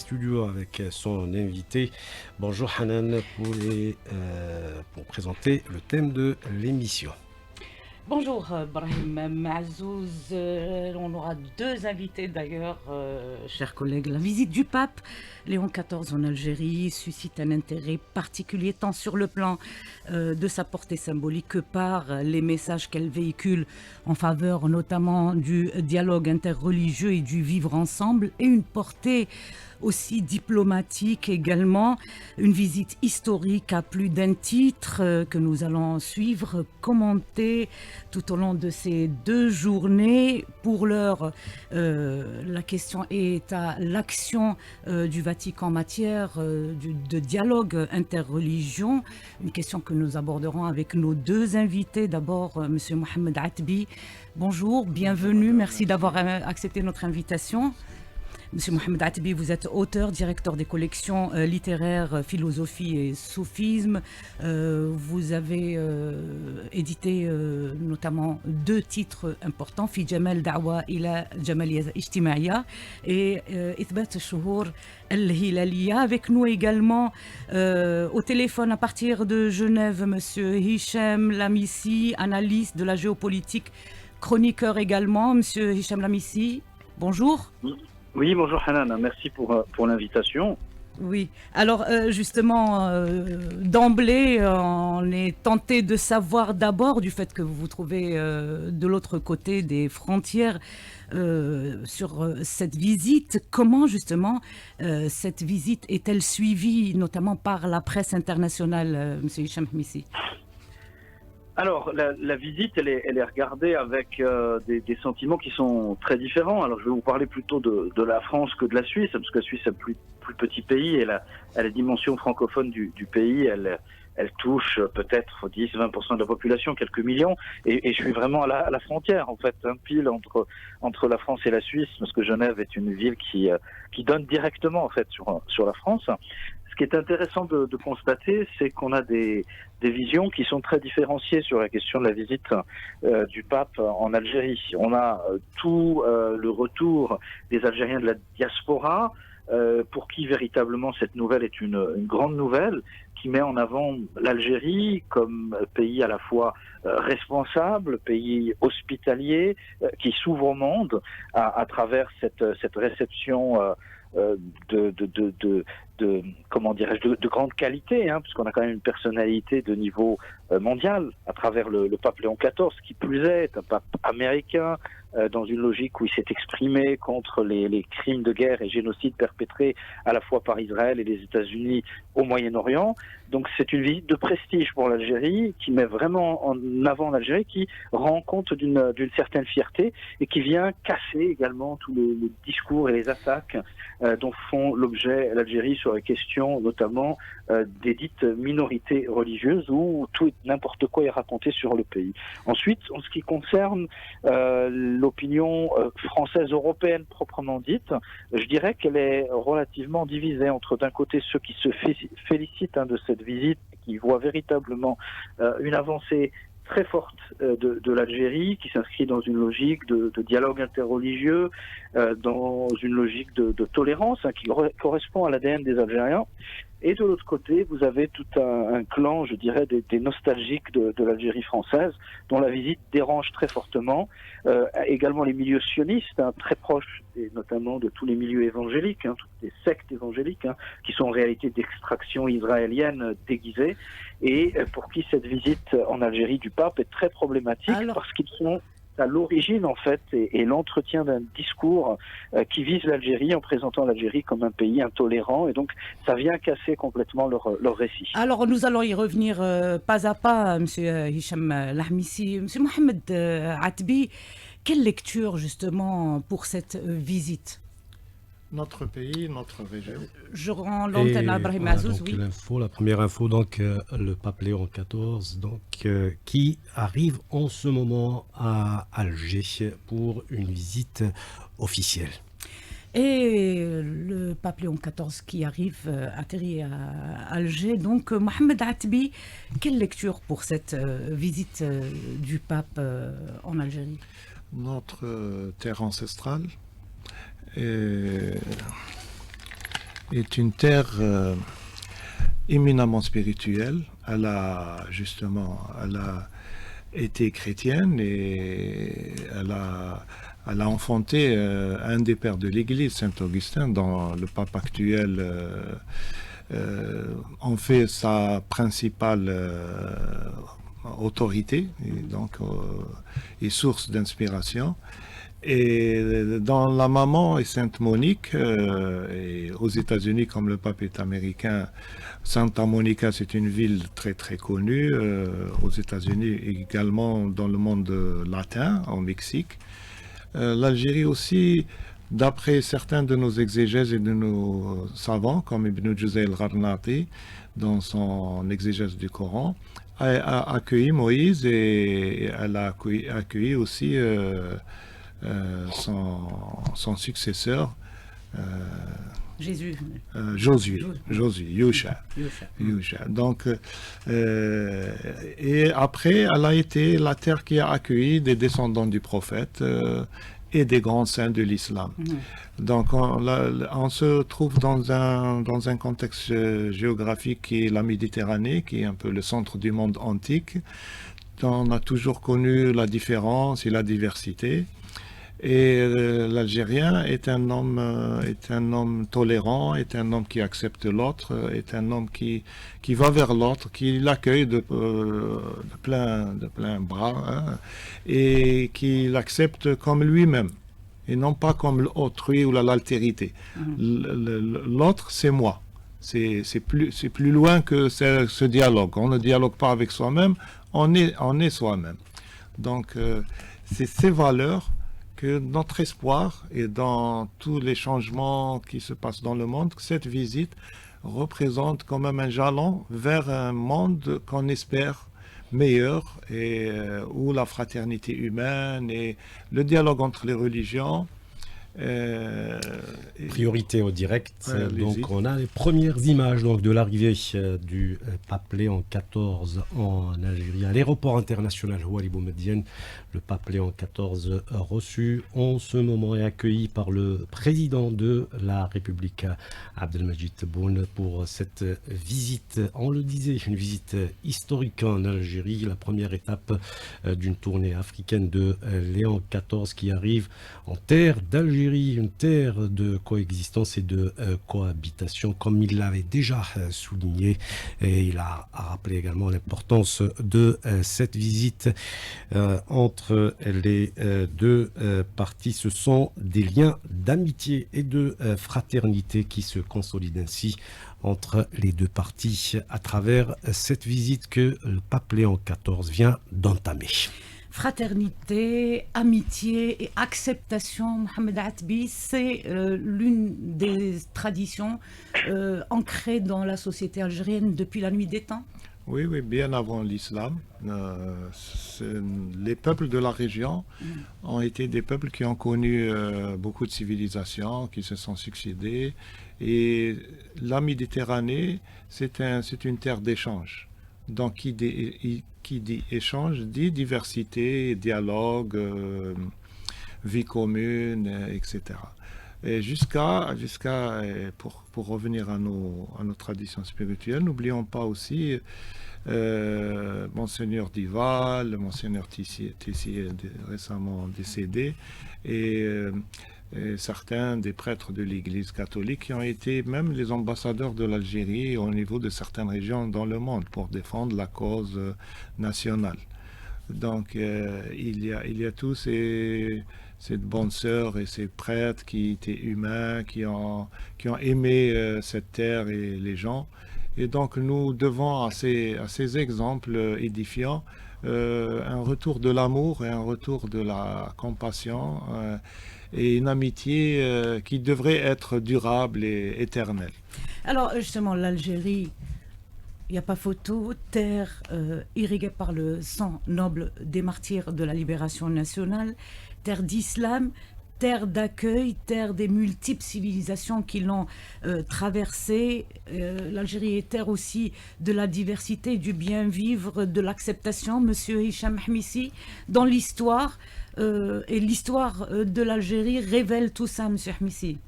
studios avec son invité. Bonjour Hanan pour présenter le thème de l'émission. Bonjour Brahim Mazouz. On aura deux invités d'ailleurs, chers collègues. La visite du pape Léon XIV en Algérie suscite un intérêt particulier tant sur le plan de sa portée symbolique que par les messages qu'elle véhicule en faveur notamment du dialogue interreligieux et du vivre ensemble, et une portée aussi diplomatique également, une visite historique à plus d'un titre que nous allons suivre, commenter tout au long de ces 2 journées. Pour l'heure, la question est à l'action du Vatican en matière de dialogue interreligion, une question que nous aborderons avec nos deux invités. D'abord, Monsieur Mohamed Atbi, bonjour, bienvenue, merci d'avoir accepté notre invitation. Monsieur Mohamed Atbi, vous êtes auteur, directeur des collections littéraires Philosophie et Soufisme. Vous avez édité notamment 2 titres importants, Fi Jamal Da'wa ila Jamaliya Ijtimaiya et Ithbat Shuhur al-Hilaliya. Avec nous également au téléphone à partir de Genève, Monsieur Hicham Lamissi, analyste de la géopolitique, chroniqueur également. Monsieur Hicham Lamissi, bonjour. Oui, bonjour Hanan, merci pour l'invitation. Oui, alors justement, d'emblée, on est tenté de savoir d'abord, du fait que vous vous trouvez de l'autre côté des frontières, sur cette visite, comment justement cette visite est-elle suivie, notamment par la presse internationale, Monsieur Hicham Lamissi? Alors, la visite, elle est regardée avec des sentiments qui sont très différents. Alors, je vais vous parler plutôt de la France que de la Suisse, parce que la Suisse est un plus petit pays et la dimension francophone du pays, elle touche peut-être 10-20% de la population, quelques millions, et je suis vraiment à la frontière, en fait, pile entre la France et la Suisse, parce que Genève est une ville qui donne directement, en fait, sur la France. Ce qui est intéressant de constater, c'est qu'on a des visions qui sont très différenciées sur la question de la visite du pape en Algérie. On a tout le retour des Algériens de la diaspora, pour qui véritablement cette nouvelle est une grande nouvelle, qui met en avant l'Algérie comme pays à la fois responsable, pays hospitalier, qui s'ouvre au monde à travers cette réception comment dirais-je, de grande qualité, puisqu'on a quand même une personnalité de niveau mondial à travers le pape Léon XIV, qui plus est un pape américain, dans une logique où il s'est exprimé contre les crimes de guerre et génocides perpétrés à la fois par Israël et les États-Unis au Moyen-Orient. Donc c'est une visite de prestige pour l'Algérie, qui met vraiment en avant l'Algérie, qui rend compte d'une certaine fierté et qui vient casser également tous les discours et les attaques dont font l'objet l'Algérie sur les questions notamment des dites minorités religieuses, où tout et n'importe quoi est raconté sur le pays. Ensuite, en ce qui concerne l'opinion française européenne proprement dite, je dirais qu'elle est relativement divisée entre d'un côté ceux qui se félicitent de cette visite, qui voient véritablement une avancée très forte de l'Algérie, qui s'inscrit dans une logique de dialogue interreligieux, dans une logique de tolérance, qui correspond à l'ADN des Algériens. Et de l'autre côté, vous avez tout un clan, je dirais, des nostalgiques de l'Algérie française, dont la visite dérange très fortement. Également les milieux sionistes, très proches, et notamment de tous les milieux évangéliques, toutes les sectes évangéliques, qui sont en réalité d'extraction israélienne déguisée, et pour qui cette visite en Algérie du pape est très problématique, parce qu'ils sont à l'origine, en fait, et l'entretien d'un discours qui vise l'Algérie en présentant l'Algérie comme un pays intolérant, et donc ça vient casser complètement leur récit. Alors nous allons y revenir pas à pas, Monsieur Hicham Lamissi. Monsieur Mohamed Atbi, quelle lecture justement pour cette visite? Notre pays, notre région. Je rends l'antenne à Brahim Azouz, oui. La première info, donc le pape Léon XIV, qui arrive en ce moment à Alger pour une visite officielle. Et le pape Léon XIV qui arrive, atterrit à Alger. Donc, Mohamed Atbi, quelle lecture pour cette visite du pape en Algérie? Notre terre ancestrale, et est une terre éminemment spirituelle. Elle a été chrétienne et elle a enfanté un des pères de l'Église, Saint Augustin, dont le pape actuel en fait sa principale autorité et source d'inspiration. Et dans la maman et Sainte Monique, et aux États-Unis, comme le pape est américain, Santa Monica, c'est une ville très très connue aux États-Unis, également dans le monde latin, au Mexique. L'Algérie aussi, d'après certains de nos exégèses et de nos savants, comme Ibn Juzay al-Gharnati, dans son exégèse du Coran, a accueilli Moïse et elle a accueilli aussi son successeur, Jésus. Josué, Yusha. Donc, et après, elle a été la terre qui a accueilli des descendants du prophète et des grands saints de l'islam. Donc, on se trouve dans un contexte géographique qui est la Méditerranée, qui est un peu le centre du monde antique. On a toujours connu la différence et la diversité. Et l'Algérien est un homme tolérant, est un homme qui accepte l'autre, est un homme qui va vers l'autre, qui l'accueille de plein bras, hein, et qui l'accepte comme lui-même, et non pas comme l'autrui ou l'altérité. L'autre, c'est moi. C'est plus loin que ce dialogue. On ne dialogue pas avec soi-même, on est soi-même. Donc, c'est ces valeurs que notre espoir et dans tous les changements qui se passent dans le monde, cette visite représente quand même un jalon vers un monde qu'on espère meilleur et où la fraternité humaine et le dialogue entre les religions. Priorité au direct. Donc allez-y. on a les premières images donc, de l'arrivée du pape Léon XIV en Algérie à l'aéroport international Ouali Boumediene. Le pape Léon XIV reçu en ce moment et accueilli par le président de la République Abdelmajid Tebboune pour cette visite, on le disait, une visite historique en Algérie, la première étape d'une tournée africaine de Léon XIV qui arrive en terre d'Algérie, une terre de coexistence et de cohabitation, comme il l'avait déjà souligné. Et il a rappelé également l'importance de cette visite entre les deux parties. Ce sont des liens d'amitié et de fraternité qui se consolident ainsi entre les deux parties à travers cette visite que le pape Léon XIV vient d'entamer. Fraternité, amitié et acceptation, Mohamed Atbi, c'est l'une des traditions ancrées dans la société algérienne depuis la nuit des temps. Oui, bien avant l'islam. Les peuples de la région ont été des peuples qui ont connu beaucoup de civilisations, qui se sont succédés. Et la Méditerranée, c'est une terre d'échange. Donc, qui dit échange, dit diversité, dialogue, vie commune, etc. Et pour revenir à nos traditions spirituelles, n'oublions pas aussi Monseigneur Dival, Monseigneur Tissier récemment décédé, et certains des prêtres de l'Église catholique qui ont été même les ambassadeurs de l'Algérie au niveau de certaines régions dans le monde pour défendre la cause nationale. Donc il y a tous cette bonne sœur et ces prêtres qui étaient humains, qui ont aimé cette terre et les gens. Et donc nous devons à ces exemples édifiants un retour de l'amour et un retour de la compassion et une amitié qui devrait être durable et éternelle. Alors justement, l'Algérie, il n'y a pas photo, terre irriguée par le sang noble des martyrs de la libération nationale, terre d'islam, terre d'accueil, terre des multiples civilisations qui l'ont traversée. L'Algérie est terre aussi de la diversité, du bien vivre, de l'acceptation. Monsieur Hicham Hmissi, dans l'histoire, et l'histoire de l'Algérie révèle tout ça, Monsieur Hmissi.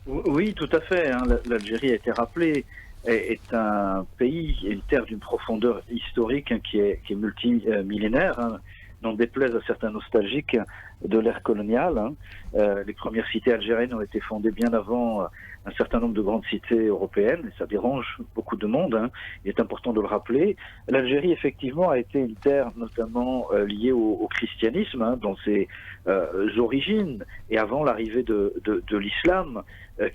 Oui, tout à fait, hein. L'Algérie a été rappelée, est un pays, une terre d'une profondeur historique, hein, qui est multimillénaire, hein, n'en déplaise à certains nostalgiques de l'ère coloniale, hein. Les premières cités algériennes ont été fondées bien avant un certain nombre de grandes cités européennes, et ça dérange beaucoup de monde, hein. Il est important de le rappeler. L'Algérie, effectivement, a été une terre notamment liée au christianisme, hein, dans ses origines, et avant l'arrivée de l'islam,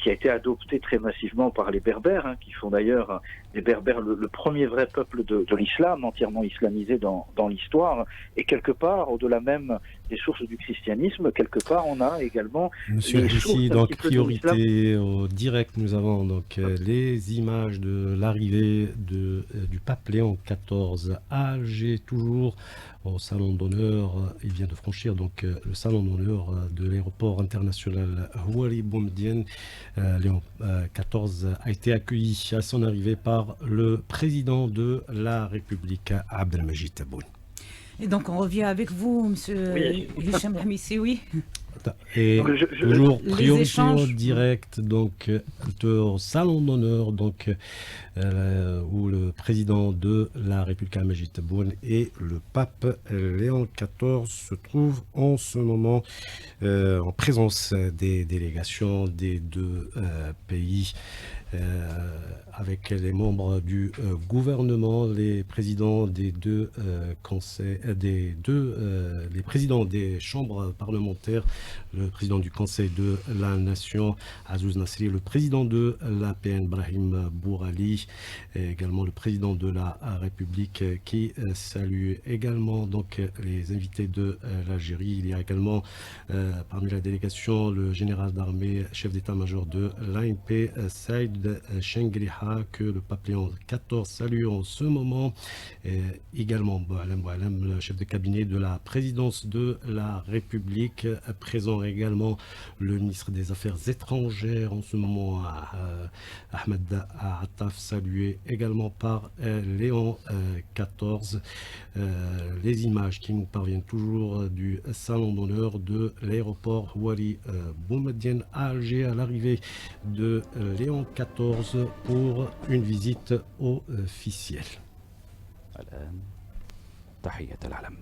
qui a été adopté très massivement par les Berbères, hein, qui font d'ailleurs les Berbères le premier vrai peuple de l'islam, entièrement islamisé dans l'histoire. Et quelque part, au-delà même des sources du christianisme, quelque part, on a également Monsieur les sources ici, un donc petit peu de l'islam. priorité au direct, nous avons donc les images de l'arrivée du pape Léon XIV à Alger, toujours au salon d'honneur. Il vient de franchir donc le salon d'honneur de l'aéroport international Houari Boumediene. Léon XIV a été accueilli à son arrivée par le président de la République, Abdelmajid Tebboune. Et donc on revient avec vous, Monsieur Oui. Hicham Hamissi, oui. Et Donc, toujours Les priorité échanges. au direct, donc au salon d'honneur, donc où le président de la République Abdelmajid Tebboune et le pape Léon XIV se trouvent en ce moment en présence des délégations des deux pays. Avec les membres du gouvernement, les présidents des deux conseils, les présidents des chambres parlementaires, le président du Conseil de la Nation, Azouz Nasri, le président de l'APN, Brahim Bourali, et également le président de la République qui salue également donc les invités de l'Algérie. Il y a également parmi la délégation le général d'armée, chef d'état-major de l'ANP, Saïd Chengriha, que le pape Léon XIV salue en ce moment. Et également Boualem, le chef de cabinet de la présidence de la République, présent également le ministre des Affaires étrangères en ce moment, Ahmed Attaf, salué également par Léon XIV. Les images qui nous parviennent toujours du salon d'honneur de l'aéroport Houari Boumediene à Alger, à l'arrivée de Léon XIV pour une visite officielle. الآن تحية العلم.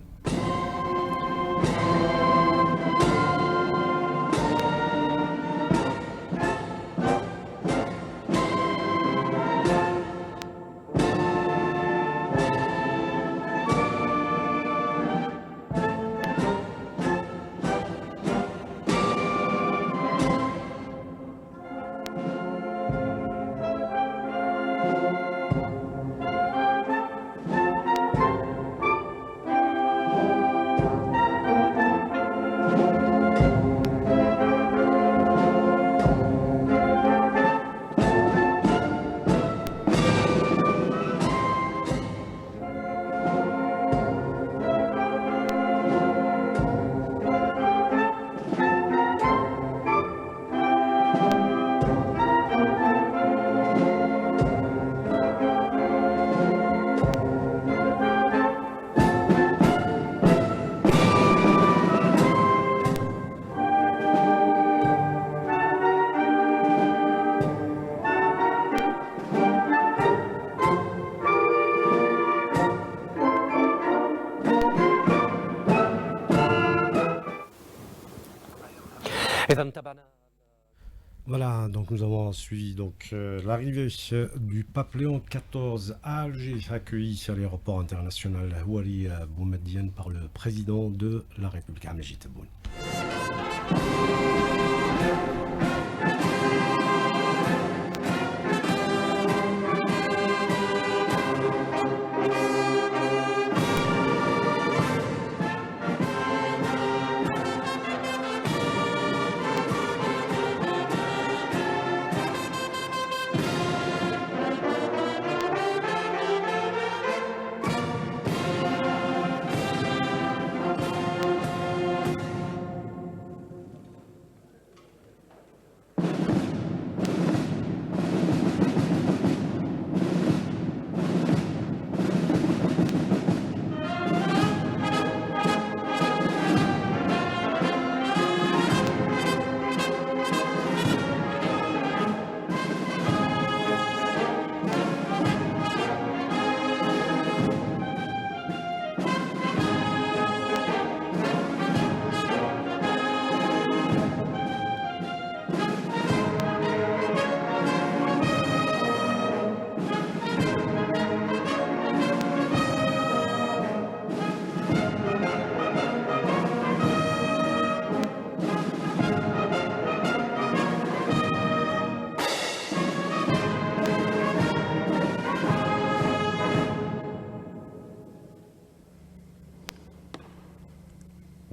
Voilà, donc nous avons suivi donc l'arrivée du pape Léon XIV à Alger, accueilli à l'aéroport international Houari Boumediene par le président de la République, Abdelmajid Tebboune.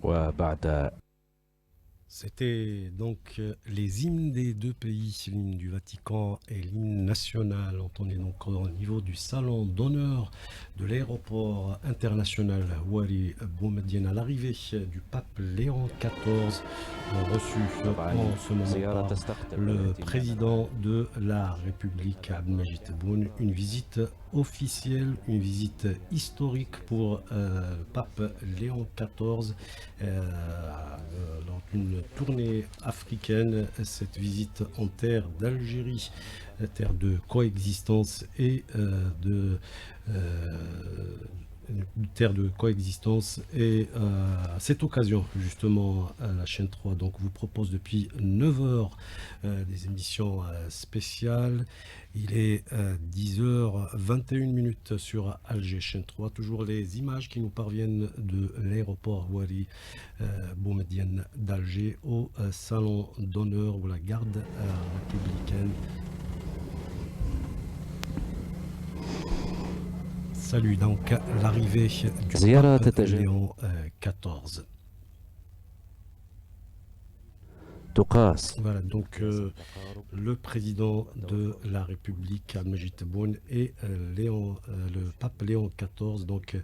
وبعد C'était donc les hymnes des deux pays, l'hymne du Vatican et l'hymne national. On est donc au niveau du salon d'honneur de l'aéroport international Wali Boumediene à l'arrivée du pape Léon XIV, reçu en ce moment par le président de la République Abdelmajid Tebboune. Une visite officielle, une visite historique pour le pape Léon XIV dans une tournée africaine, cette visite en terre d'Algérie, terre de coexistence et terre de coexistence et à cette occasion justement la chaîne 3 donc vous propose depuis 9 heures des émissions spéciales. Il est 10h21 sur Alger chaîne 3, toujours les images qui nous parviennent de l'aéroport Wali Boumediene d'Alger au salon d'honneur ou la garde républicaine. Salut donc l'arrivée du pape Léon XIV. Voilà donc le président de la République Abdelmajid Tebboune et le pape Léon XIV donc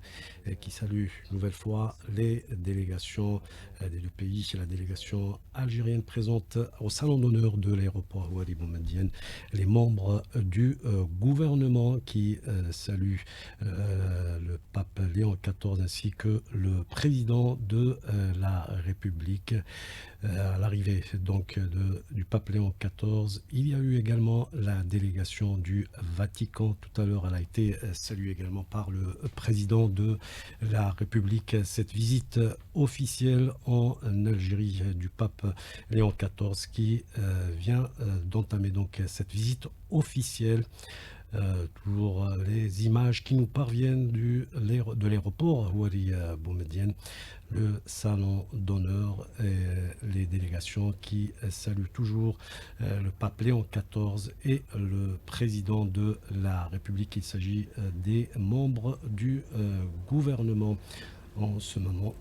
qui salue une nouvelle fois les délégations des deux pays, la délégation algérienne présente au salon d'honneur de l'aéroport Wali Boumediene, les membres du gouvernement qui saluent le pape Léon XIV ainsi que le président de la République. À l'arrivée donc du pape Léon XIV, il y a eu également la délégation du Vatican. Tout à l'heure, elle a été saluée également par le président de la République. Cette visite officielle en Algérie du pape Léon XIV qui vient d'entamer donc cette visite officielle. Toujours les images qui nous parviennent de l'aéroport Wali Boumediene, le salon d'honneur et les délégations qui saluent toujours le pape Léon XIV et le président de la République. Il s'agit des membres du gouvernement en ce moment.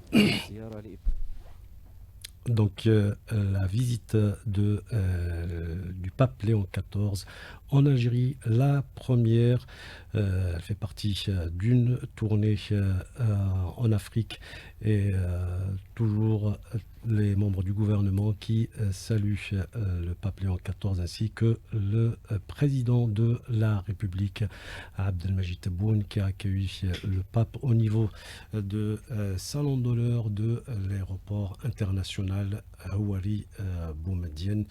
Donc la visite du pape Léon XIV en Algérie, la première, elle fait partie d'une tournée en Afrique et toujours les membres du gouvernement qui saluent le pape Léon XIV ainsi que le président de la République Abdelmajid Tebboune qui a accueilli le pape au niveau de salon d'honneur de l'aéroport international Wali Boumediene.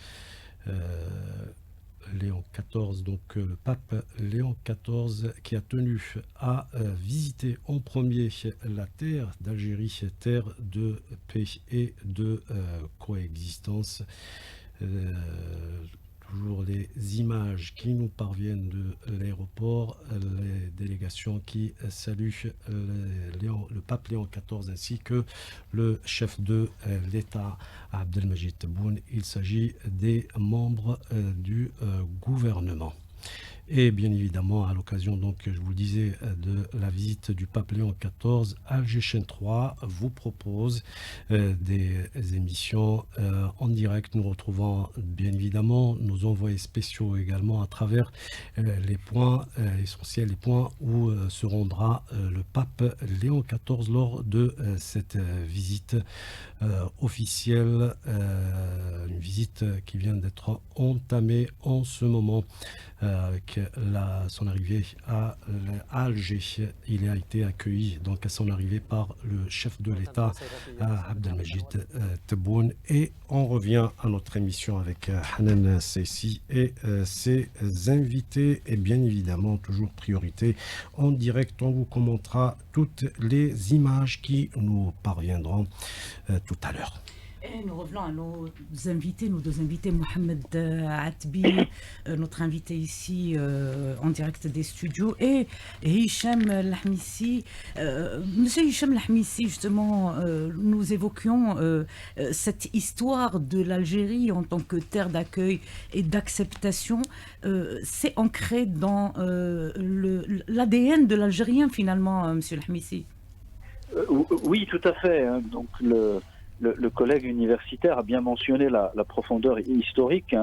Léon XIV, donc le pape Léon XIV qui a tenu à visiter en premier la terre d'Algérie, terre de paix et de coexistence. Toujours les images qui nous parviennent de l'aéroport, les délégations qui saluent le pape Léon XIV ainsi que le chef de l'État Abdelmajid Tebboune. Il s'agit des membres du gouvernement. Et bien évidemment, à l'occasion, donc, je vous le disais, de la visite du pape Léon XIV, Alger Chaîne 3 vous propose des émissions en direct. Nous retrouvons bien évidemment nos envoyés spéciaux également à travers les points essentiels, les points où se rendra le pape Léon XIV lors de cette visite officielle, une visite qui vient d'être entamée en ce moment avec son arrivée à Alger. Il a été accueilli donc à son arrivée par le chef de l'État Abdelmajid Tebboune. Et on revient à notre émission avec Hanan Seissi et ses invités. Et bien évidemment, toujours priorité en direct, on vous commentera toutes les images qui nous parviendront tout à l'heure. Et nous revenons à nos invités, nos deux invités, Mohamed Atbi, notre invité ici en direct des studios, et Hicham Lahmissi. Monsieur Hicham Lahmissi, justement, nous évoquions cette histoire de l'Algérie en tant que terre d'accueil et d'acceptation. C'est ancré dans l'ADN de l'Algérien, finalement, monsieur Lahmissi. Oui, tout à fait. Donc le collègue universitaire a bien mentionné la profondeur historique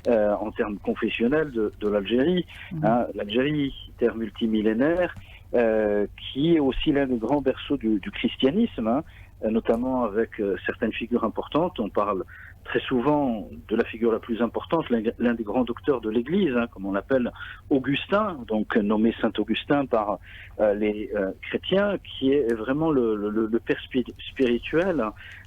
en termes confessionnels de l'Algérie. L'Algérie, terre multimillénaire, qui est aussi l'un des grands berceaux du christianisme, notamment avec certaines figures importantes. On parle très souvent de la figure la plus importante, l'un des grands docteurs de l'Église, comme on l'appelle Augustin, donc nommé Saint Augustin par les chrétiens, qui est vraiment le père spirituel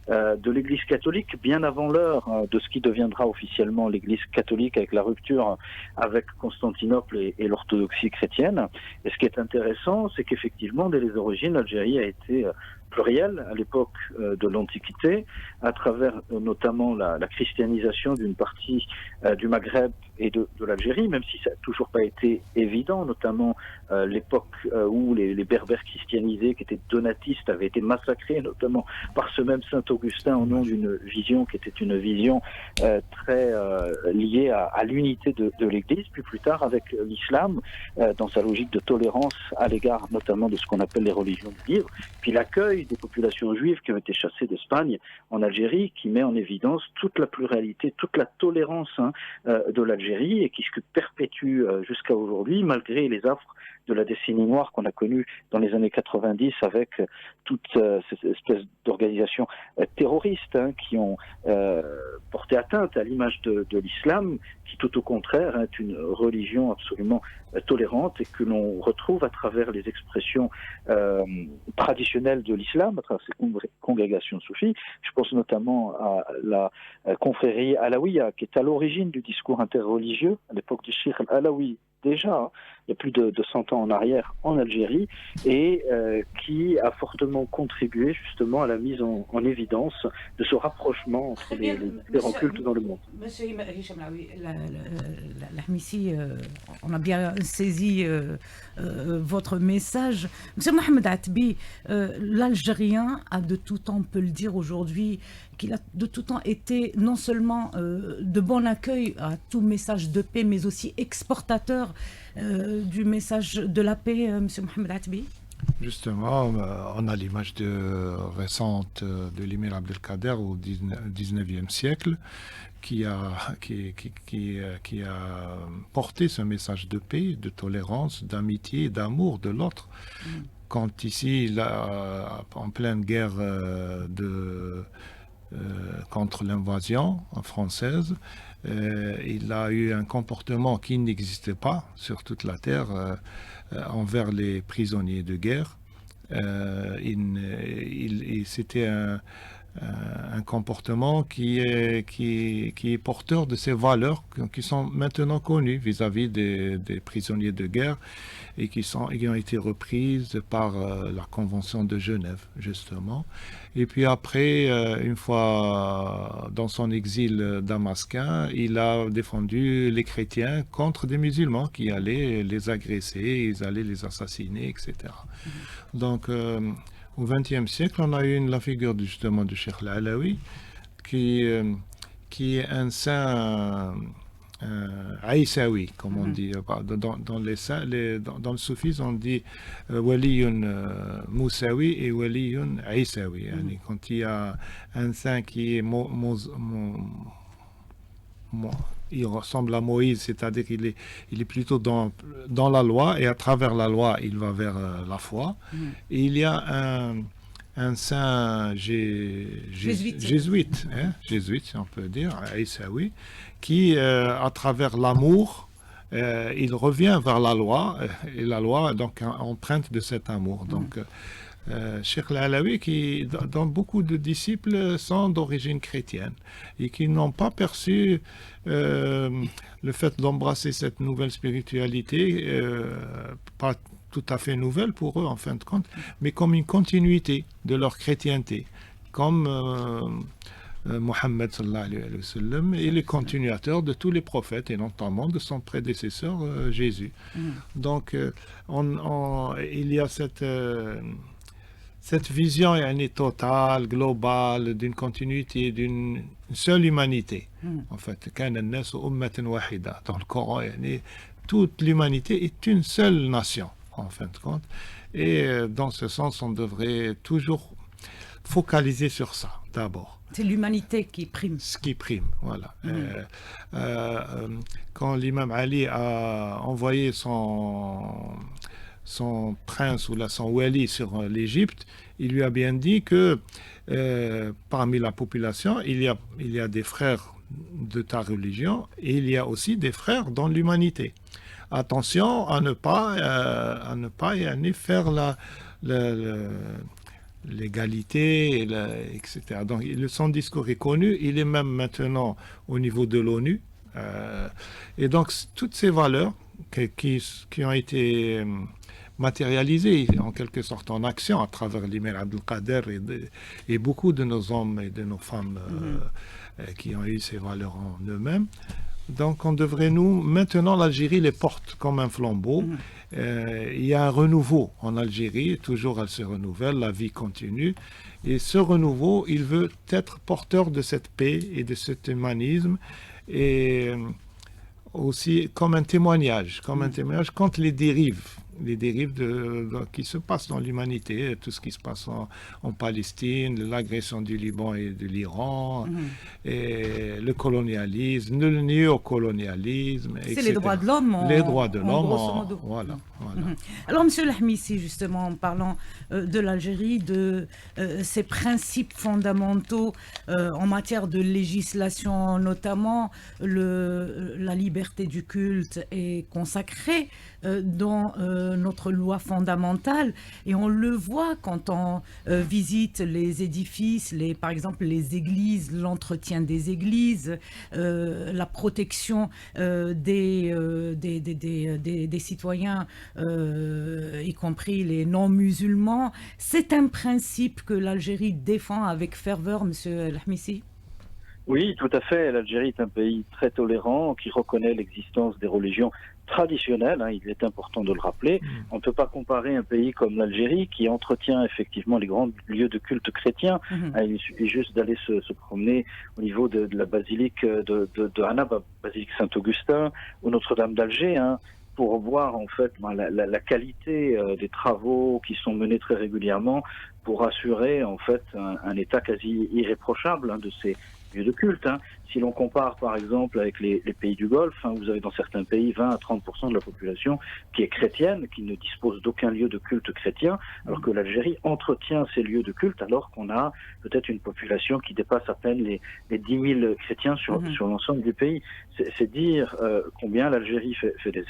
de l'Église catholique, bien avant l'heure de ce qui deviendra officiellement l'Église catholique avec la rupture avec Constantinople et l'orthodoxie chrétienne. Et ce qui est intéressant, c'est qu'effectivement, dès les origines, l'Algérie a été plurielle à l'époque de l'Antiquité, à travers notamment la christianisation d'une partie du Maghreb et de l'Algérie, même si ça n'a toujours pas été évident, notamment l'époque où les Berbères christianisés, qui étaient donatistes, avaient été massacrés, notamment par ce même Saint Augustin, au nom d'une vision qui était une vision très liée à l'unité de l'Église, puis plus tard avec l'islam, dans sa logique de tolérance à l'égard notamment de ce qu'on appelle les religions du livre, puis l'accueil des populations juives qui ont été chassées d'Espagne en Algérie, qui met en évidence toute la pluralité, toute la tolérance de l'Algérie, et qui se perpétue jusqu'à aujourd'hui, malgré les affres de la décennie noire qu'on a connue dans les années 90 avec toute cette espèce d'organisation terroriste qui ont porté atteinte à l'image de l'islam, qui tout au contraire est une religion absolument tolérante et que l'on retrouve à travers les expressions traditionnelles de l'islam, à travers ces congrégations soufis. Je pense notamment à la confrérie alaouia, qui est à l'origine du discours interreligieux à l'époque du Cheikh al-Alaoui, déjà, il y a plus de 100 ans en arrière en Algérie, et qui a fortement contribué justement à la mise en évidence de ce rapprochement entre les différents cultes dans le monde. Monsieur Hicham Laoui, l'Ahmissi, on a bien saisi votre message. Monsieur Mohamed Atbi, l'Algérien a de tout temps, on peut le dire aujourd'hui, qu'il a de tout temps été non seulement de bon accueil à tout message de paix, mais aussi exportateur du message de la paix, Monsieur Mohamed Atbi. Justement, on a l'image récente de l'émir Abdelkader au 19e siècle qui a porté ce message de paix, de tolérance, d'amitié, d'amour de l'autre. Quand ici, là, en pleine guerre contre l'invasion française, il a eu un comportement qui n'existait pas sur toute la terre envers les prisonniers de guerre. C'était un comportement qui est porteur de ces valeurs qui sont maintenant connues vis-à-vis des prisonniers de guerre et qui ont été reprises par la Convention de Genève, justement. Et puis après, une fois dans son exil damascain, il a défendu les chrétiens contre des musulmans qui allaient les agresser, ils allaient les assassiner, etc. Donc, au XXe siècle, on a eu la figure justement du Cheikh al-Alaoui, qui est un saint aïssaoui, comme on dit. Dans le soufisme, on dit waliyun moussaoui et waliyun aïssaoui. Quand il y a un saint qui est il ressemble à Moïse, c'est-à-dire qu'il est plutôt dans la loi, et à travers la loi, il va vers la foi. Et il y a un saint jésuite, si on peut dire, Aïssaoui, qui, à travers l'amour, il revient vers la loi, et la loi donc empreinte de cet amour. Donc, Cheikh al-Alaoui, dont beaucoup de disciples sont d'origine chrétienne et qui n'ont pas perçu le fait d'embrasser cette nouvelle spiritualité, pas tout à fait nouvelle pour eux en fin de compte, mais comme une continuité de leur chrétienté, comme Mohammed sallallahu alayhi wa sallam est le continuateur de tous les prophètes et notamment de son prédécesseur Jésus. Donc il y a cette vision est totale, globale, d'une continuité, d'une seule humanité. En fait, dans le Coran, toute l'humanité est une seule nation, en fin de compte. Et dans ce sens, on devrait toujours focaliser sur ça, d'abord. C'est l'humanité qui prime. Ce qui prime, voilà. Quand l'imam Ali a envoyé son prince ou son wali sur l'Égypte, il lui a bien dit que parmi la population, il y a des frères de ta religion et il y a aussi des frères dans l'humanité. Attention à ne pas faire l'égalité, etc. Donc son discours est connu, il est même maintenant au niveau de l'ONU. Et donc toutes ces valeurs qui ont été matérialisées en quelque sorte en action à travers l'Imam Abdelkader et beaucoup de nos hommes et de nos femmes qui ont eu ces valeurs en eux-mêmes. Donc on devrait maintenant l'Algérie les porte comme un flambeau. Il y a un renouveau en Algérie, toujours elle se renouvelle, la vie continue. Et ce renouveau, il veut être porteur de cette paix et de cet humanisme. Et aussi comme un témoignage contre les dérives qui se passent dans l'humanité, tout ce qui se passe en Palestine, l'agression du Liban et de l'Iran, et le colonialisme, le néocolonialisme, etc. C'est les droits de l'homme. Les droits de l'homme, voilà. Alors, Monsieur Lahmissi, justement, en parlant de l'Algérie, de ses principes fondamentaux en matière de législation, notamment la liberté du culte est consacrée dans notre loi fondamentale, et on le voit quand on visite les édifices, par exemple les églises, l'entretien des églises, la protection des citoyens, y compris les non-musulmans. C'est un principe que l'Algérie défend avec ferveur, Monsieur Lahmissi? Oui, tout à fait. L'Algérie est un pays très tolérant qui reconnaît l'existence des religions traditionnelles, il est important de le rappeler. On ne peut pas comparer un pays comme l'Algérie qui entretient effectivement les grands lieux de culte chrétiens. Il suffit juste d'aller se promener au niveau de la basilique de Annaba, basilique Saint-Augustin ou Notre-Dame d'Alger, pour voir en fait la qualité des travaux qui sont menés très régulièrement pour assurer en fait un état quasi irréprochable de ces lieux de culte. Si l'on compare par exemple avec les pays du Golfe, vous avez dans certains pays 20 à 30% de la population qui est chrétienne, qui ne dispose d'aucun lieu de culte chrétien, alors que l'Algérie entretient ces lieux de culte alors qu'on a peut-être une population qui dépasse à peine les 10 000 chrétiens sur l'ensemble du pays. C'est dire combien l'Algérie fait des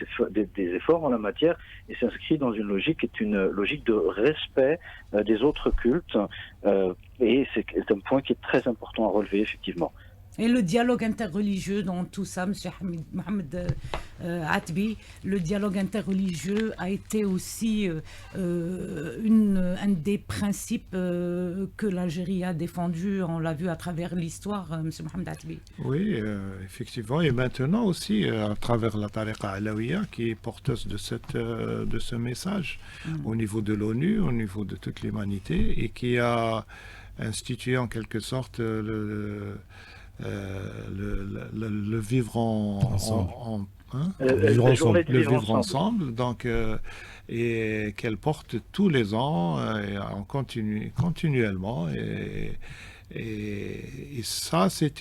efforts en la matière et s'inscrit dans une logique qui est une logique de respect des autres cultes, et c'est un point qui est très important à relever effectivement. Et le dialogue interreligieux dans tout ça, M. Mohamed Atbi, le dialogue interreligieux a été aussi un des principes que l'Algérie a défendu, on l'a vu à travers l'histoire, M. Mohamed Atbi. Oui, effectivement, et maintenant aussi à travers la tariqa alaouia qui est porteuse de ce message au niveau de l'ONU, au niveau de toute l'humanité, et qui a institué en quelque sorte le vivre ensemble, donc et qu'elle porte tous les ans et continuellement, et ça c'est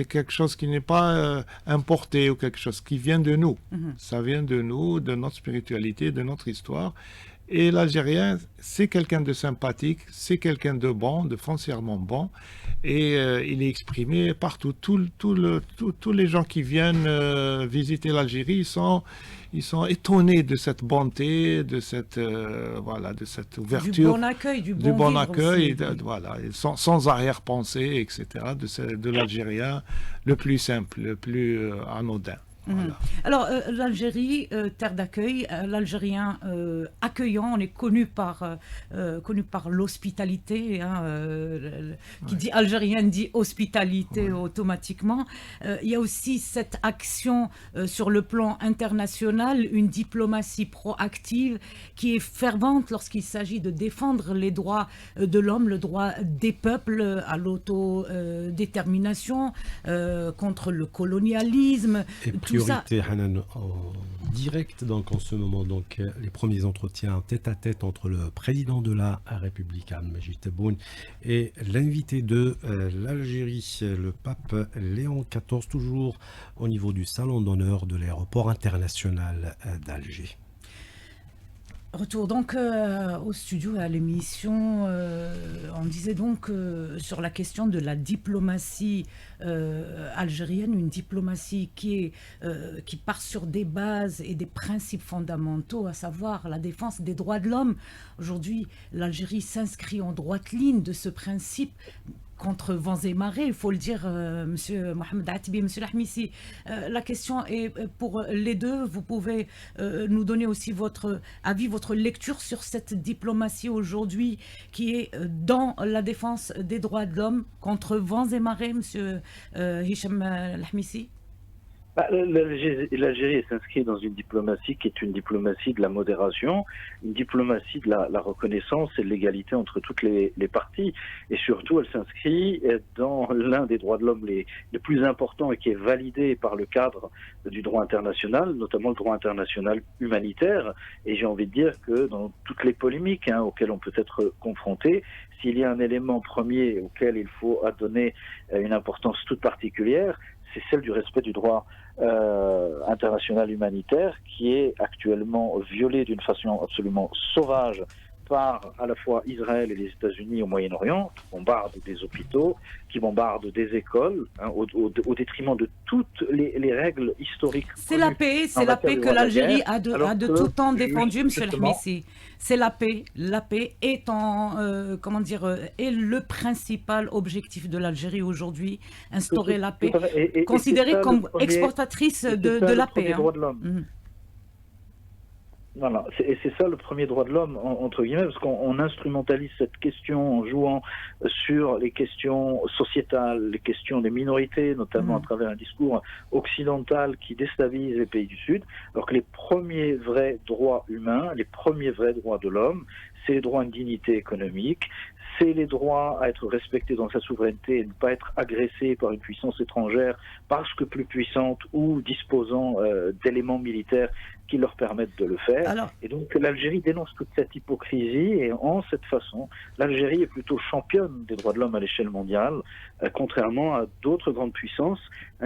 quelque chose qui n'est pas importé ou quelque chose qui vient de nous. Ça vient de nous, de notre spiritualité, de notre histoire. Et l'Algérien, c'est quelqu'un de sympathique, c'est quelqu'un de bon, de foncièrement bon, et il est exprimé partout. Tous les gens qui viennent visiter l'Algérie, ils sont étonnés de cette bonté, de cette ouverture, du bon accueil, du bon accueil, sans arrière-pensée, etc. De l'Algérien le plus simple, le plus anodin. Voilà. Alors, l'Algérie, terre d'accueil, l'Algérien accueillant, on est connu par l'hospitalité, qui dit algérien dit hospitalité automatiquement. Il y a aussi cette action sur le plan international, une diplomatie proactive qui est fervente lorsqu'il s'agit de défendre les droits de l'homme, le droit des peuples à l'autodétermination, contre le colonialisme. priorité, Hanan, en direct, donc en ce moment, donc les premiers entretiens tête-à-tête entre le président de la République, Al-Majid Tebboune, et l'invité de l'Algérie, le pape Léon XIV, toujours au niveau du salon d'honneur de l'aéroport international d'Alger. Retour donc au studio, à l'émission. On disait donc sur la question de la diplomatie algérienne, une diplomatie qui part sur des bases et des principes fondamentaux, à savoir la défense des droits de l'homme. Aujourd'hui, l'Algérie s'inscrit en droite ligne de ce principe contre vents et marées, il faut le dire, Monsieur Mohamed Atbi, Monsieur Lahmissi. La question est pour les deux. Vous pouvez nous donner aussi votre avis, votre lecture sur cette diplomatie aujourd'hui qui est dans la défense des droits de l'homme contre vents et marées, Monsieur Hicham Lahmissi. L'Algérie s'inscrit dans une diplomatie qui est une diplomatie de la modération, une diplomatie de la reconnaissance et de l'égalité entre toutes les parties. Et surtout, elle s'inscrit dans l'un des droits de l'homme les plus importants et qui est validé par le cadre du droit international, notamment le droit international humanitaire. Et j'ai envie de dire que dans toutes les polémiques auxquelles on peut être confronté, s'il y a un élément premier auquel il faut donner une importance toute particulière, c'est celle du respect du droit international humanitaire qui est actuellement violé d'une façon absolument sauvage par à la fois Israël et les États-Unis au Moyen-Orient, qui bombardent des hôpitaux, qui bombardent des écoles, au détriment de toutes les règles historiques. C'est la paix que l'Algérie a de tout temps défendue, Monsieur Lahmissi. C'est la paix. La paix est est le principal objectif de l'Algérie aujourd'hui, instaurer la paix, considérée comme exportatrice de la paix. Voilà, c'est ça le premier droit de l'homme, entre guillemets, parce qu'on instrumentalise cette question en jouant sur les questions sociétales, les questions des minorités, notamment à travers un discours occidental qui déstabilise les pays du Sud, alors que les premiers vrais droits humains, les premiers vrais droits de l'homme, c'est les droits à une dignité économique, c'est les droits à être respecté dans sa souveraineté et ne pas être agressé par une puissance étrangère parce que plus puissante ou disposant d'éléments militaires qui leur permettent de le faire. Et donc l'Algérie dénonce toute cette hypocrisie et en cette façon, l'Algérie est plutôt championne des droits de l'homme à l'échelle mondiale, contrairement à d'autres grandes puissances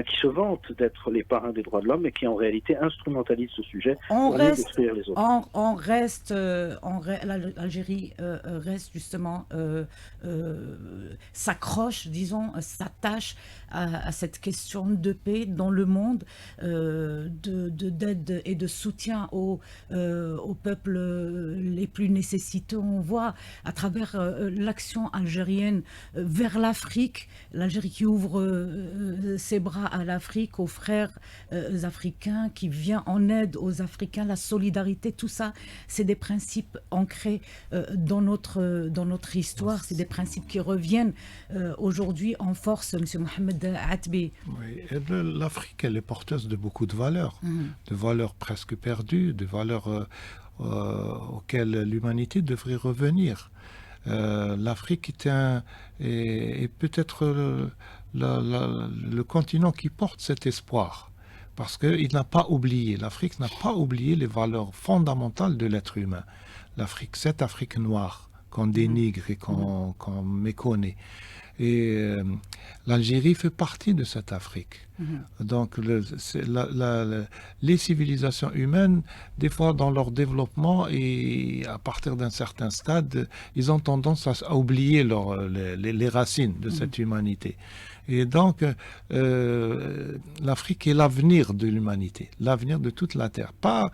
qui se vantent d'être les parrains des droits de l'homme et qui en réalité instrumentalisent ce sujet pour aller détruire les autres. L'Algérie reste justement, s'accroche, disons, s'attache à cette question de paix dans le monde, d'aide et de soutien aux peuples les plus nécessiteux. On voit à travers l'action algérienne vers l'Afrique, l'Algérie qui ouvre ses bras à l'Afrique, aux frères africains, qui vient en aide aux Africains, la solidarité, tout ça, c'est des principes ancrés dans notre histoire, c'est des principes qui reviennent aujourd'hui en force, M. Mohamed Atbi. Oui, l'Afrique, elle est porteuse de beaucoup de valeurs, de valeurs presque perdues, de valeurs auxquelles l'humanité devrait revenir. L'Afrique est peut-être le continent qui porte cet espoir, parce qu'il n'a pas oublié, l'Afrique n'a pas oublié les valeurs fondamentales de l'être humain. L'Afrique, cette Afrique noire qu'on dénigre et qu'on méconnaît. Et l'Algérie fait partie de cette Afrique. Donc les civilisations humaines, des fois dans leur développement et à partir d'un certain stade, ils ont tendance à oublier les racines de cette humanité. Et donc l'Afrique est l'avenir de l'humanité, l'avenir de toute la Terre. Pas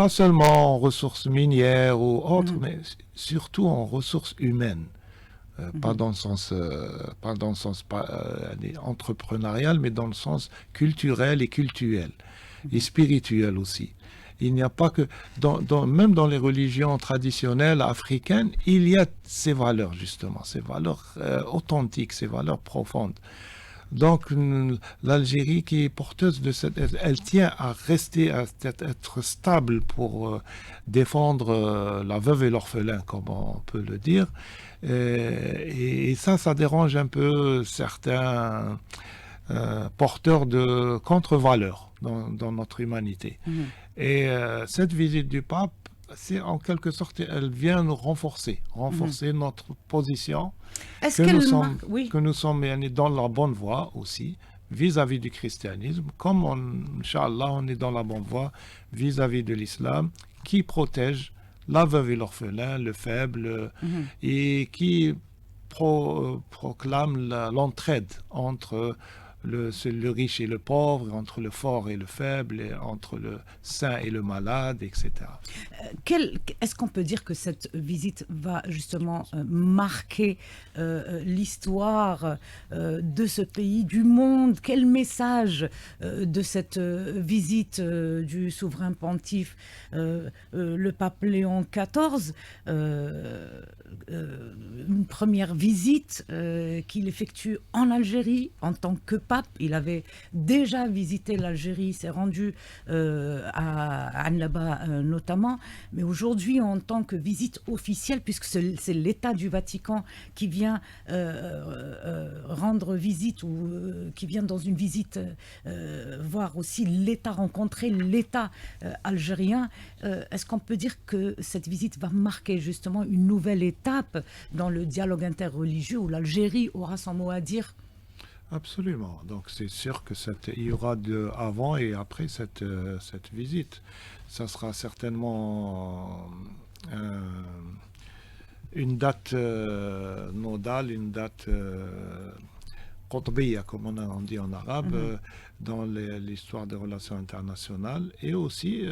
seulement en ressources minières ou autres, mais surtout en ressources humaines. Pas dans le sens entrepreneurial, mais dans le sens culturel et cultuel, et spirituel aussi. Il n'y a pas que, même dans les religions traditionnelles africaines, il y a ces valeurs justement, ces valeurs authentiques, ces valeurs profondes. Donc l'Algérie qui est porteuse de cette, elle tient à rester, à être stable pour défendre la veuve et l'orphelin, comme on peut le dire. Et ça dérange un peu certains porteur de contre-valeurs dans notre humanité. Et cette visite du pape, c'est en quelque sorte, elle vient nous renforcer notre position, Est-ce que qu'elle marque... Oui. nous sommes dans la bonne voie aussi, vis-à-vis du christianisme, comme Inch'Allah, on est dans la bonne voie vis-à-vis de l'islam, qui protège la veuve et l'orphelin, le faible, et qui proclame l'entraide entre le riche et le pauvre, entre le fort et le faible, et entre le saint et le malade, etc. Est-ce qu'on peut dire que cette visite va justement marquer l'histoire de ce pays, du monde? Quel message de cette visite du souverain pontife, le pape Léon XIV, une première visite qu'il effectue en Algérie en tant que pape? Il avait déjà visité l'Algérie, s'est rendu à Annaba notamment, mais aujourd'hui en tant que visite officielle, puisque c'est l'État du Vatican qui vient rendre visite ou qui vient dans une visite voir aussi l'État, rencontrer l'État algérien. Est-ce qu'on peut dire que cette visite va marquer justement une nouvelle étape dans le dialogue interreligieux où l'Algérie aura son mot à dire? Absolument. Donc c'est sûr que il y aura avant et après cette visite. Ça sera certainement une date nodale, une date qutbiyya, comme on dit en arabe, dans l'histoire des relations internationales, et aussi